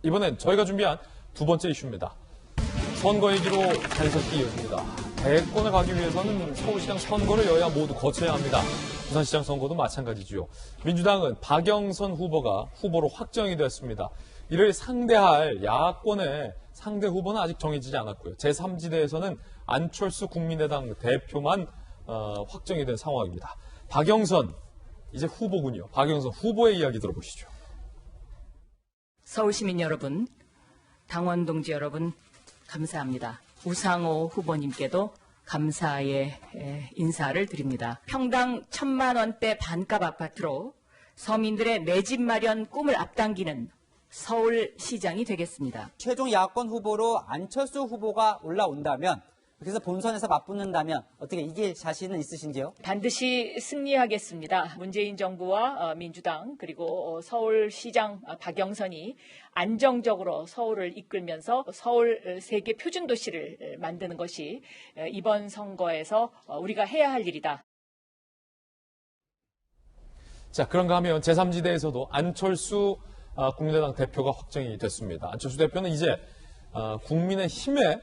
이번엔 저희가 준비한 두 번째 이슈입니다. 선거 얘기로 자연스럽게 이어집니다. 대권에 가기 위해서는 서울시장 선거를 여야 모두 거쳐야 합니다. 부산시장 선거도 마찬가지지요. 민주당은 박영선 후보가 후보로 확정이 됐습니다. 이를 상대할 야권의 상대 후보는 아직 정해지지 않았고요. 제3지대에서는 안철수 국민의당 대표만 확정이 된 상황입니다. 박영선, 이제 후보군요. 박영선 후보의 이야기 들어보시죠. 서울시민 여러분, 당원 동지 여러분, 감사합니다. 우상호 후보님께도 감사의 인사를 드립니다. 평당 1,000만 원대 반값 아파트로 서민들의 내 집 마련 꿈을 앞당기는 서울시장이 되겠습니다. 최종 야권 후보로 안철수 후보가 올라온다면, 그래서 본선에서 맞붙는다면 어떻게 이길 자신은 있으신지요? 반드시 승리하겠습니다. 문재인 정부와 민주당 그리고 서울시장 박영선이 안정적으로 서울을 이끌면서 서울 세계 표준 도시를 만드는 것이 이번 선거에서 우리가 해야 할 일이다. 자, 그런가 하면 제3지대에서도 안철수 국민의당 대표가 확정이 됐습니다. 안철수 대표는 이제 국민의힘의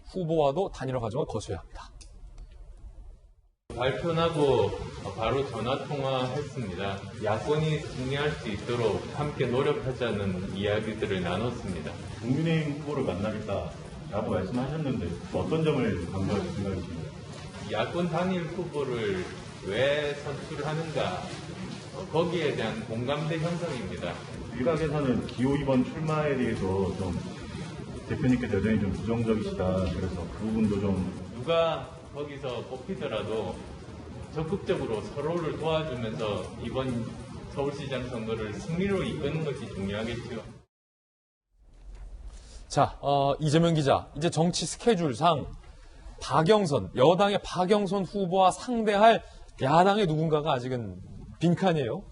후보와도 단일화 과정을 거쳐야 합니다. 발표나고 바로 전화통화했습니다. 야권이 승리할 수 있도록 함께 노력하자는 이야기들을 나눴습니다. 국민의힘 후보를 만나겠다라고 말씀하셨는데 어떤 점을 강조할 생각이십니까? 야권 단일 후보를 왜 선출하는가, 거기에 대한 공감대 형성입니다. 일각에서는 기호 2번 출마에 대해서 좀 대표님께서 여전히 좀 부정적이시다. 그래서 그 부분도 좀 누가 거기서 뽑히더라도 적극적으로 서로를 도와주면서 이번 서울시장 선거를 승리로 이끄는 것이 중요하겠죠. 자, 이재명 기자, 이제 정치 스케줄상 박영선, 여당의 박영선 후보와 상대할 야당의 누군가가 아직은 빈칸이에요.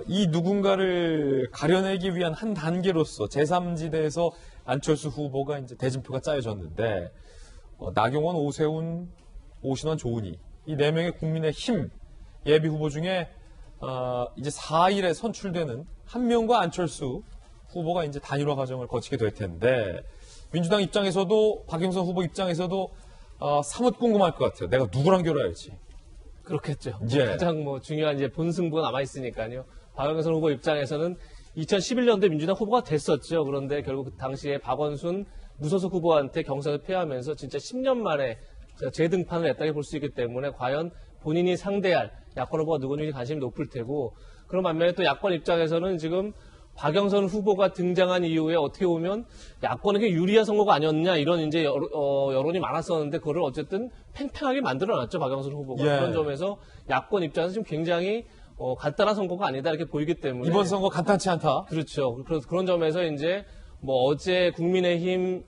이 누군가를 가려내기 위한 한 단계로서 제3지대에서 안철수 후보가 이제 대진표가 짜여졌는데, 나경원, 오세훈, 오신환, 조은희, 이 4명의 국민의힘 예비 후보 중에, 이제 4일에 선출되는 한 명과 안철수 후보가 이제 단일화 과정을 거치게 될 텐데, 민주당 입장에서도, 박영선 후보 입장에서도, 사뭇 궁금할 것 같아요. 내가 누구랑 결혼할지. 그렇겠죠. 예. 가장 중요한 이제 본승부가 남아있으니까요. 박영선 후보 입장에서는 2011년도에 민주당 후보가 됐었죠. 그런데 결국 그 당시에 박원순 무소속 후보한테 경선을 패하면서 진짜 10년 만에 재등판을 했다고 볼 수 있기 때문에 과연 본인이 상대할 야권 후보가 누구인지 관심이 높을 테고, 그런 반면에 또 야권 입장에서는 지금 박영선 후보가 등장한 이후에 어떻게 보면 야권에게 유리한 선거가 아니었냐 이런 이제 여론이 많았었는데, 그거를 어쨌든 팽팽하게 만들어놨죠, 박영선 후보가. 예. 그런 점에서 야권 입장에서 지금 굉장히 간단한 선거가 아니다 이렇게 보이기 때문에 이번 선거 간단치 않다. 그렇죠. 그런 점에서 이제 뭐 어제 국민의힘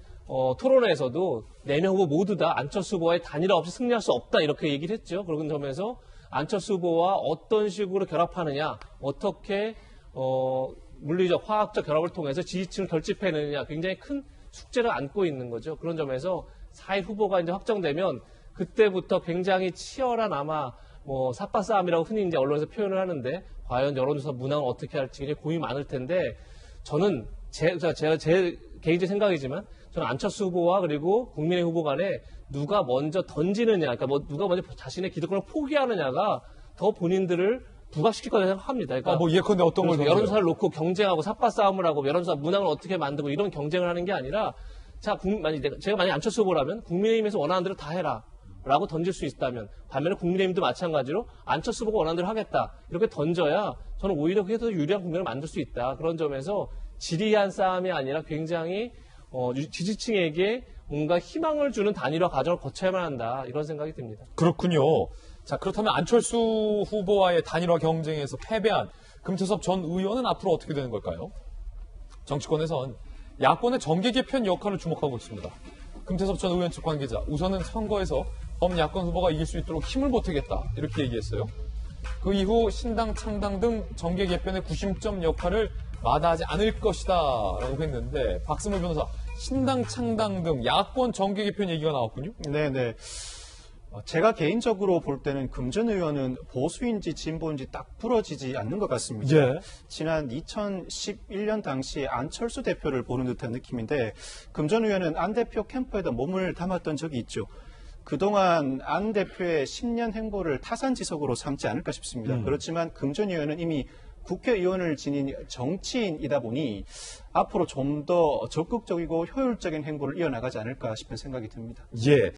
토론회에서도 4명 후보 모두 다 안철수 후보와의 단일화 없이 승리할 수 없다 이렇게 얘기를 했죠. 그런 점에서 안철수 후보와 어떤 식으로 결합하느냐, 어떻게 물리적, 화학적 결합을 통해서 지지층을 결집해내느냐, 굉장히 큰 숙제를 안고 있는 거죠. 그런 점에서 4일 후보가 이제 확정되면 그때부터 굉장히 치열한 아마 삿바 싸움이라고 흔히 이제 언론에서 표현을 하는데, 과연 여론조사 문항을 어떻게 할지 굉장히 고민이 많을 텐데, 저는 제 개인적 생각이지만 저는 안철수 후보와 그리고 국민의 후보 간에 누가 먼저 던지느냐, 그러니까 누가 먼저 자신의 기득권을 포기하느냐가 더 본인들을 부각시킬 거라고 생각합니다. 그러니까 예컨대 어떤 걸 여론조사를 놓고 경쟁하고 삿바 싸움을 하고 여론조사 문항을 어떻게 만들고 이런 경쟁을 하는 게 아니라, 제가 만약 안철수 후보라면 국민의힘에서 원하는 대로 다 해라 라고 던질 수 있다면, 반면에 국민의힘도 마찬가지로 안철수 후보가 원하는 대로 하겠다 이렇게 던져야 저는 오히려 그게 더 유리한 국면을 만들 수 있다. 그런 점에서 지리한 싸움이 아니라 굉장히 지지층에게 뭔가 희망을 주는 단일화 과정을 거쳐야만 한다, 이런 생각이 듭니다. 그렇군요. 자, 그렇다면 안철수 후보와의 단일화 경쟁에서 패배한 금태섭 전 의원은 앞으로 어떻게 되는 걸까요? 정치권에선 야권의 정계 개편 역할을 주목하고 있습니다. 금태섭 전 의원 측 관계자, 우선은 선거에서 범야권 후보가 이길 수 있도록 힘을 보태겠다 이렇게 얘기했어요. 그 이후 신당, 창당 등 정계 개편의 구심점 역할을 마다하지 않을 것이다 라고 했는데, 박승호 변호사, 신당, 창당 등 야권 정계 개편 얘기가 나왔군요. 네네. 제가 개인적으로 볼 때는 금전 의원은 보수인지 진보인지 딱 부러지지 않는 것 같습니다. 예. 지난 2011년 당시에 안철수 대표를 보는 듯한 느낌인데 금전 의원은 안 대표 캠프에다 몸을 담았던 적이 있죠. 그동안 안 대표의 10년 행보를 타산지석으로 삼지 않을까 싶습니다. 그렇지만 금전 의원은 이미 국회의원을 지닌 정치인이다 보니 앞으로 좀 더 적극적이고 효율적인 행보를 이어나가지 않을까 싶은 생각이 듭니다. 예.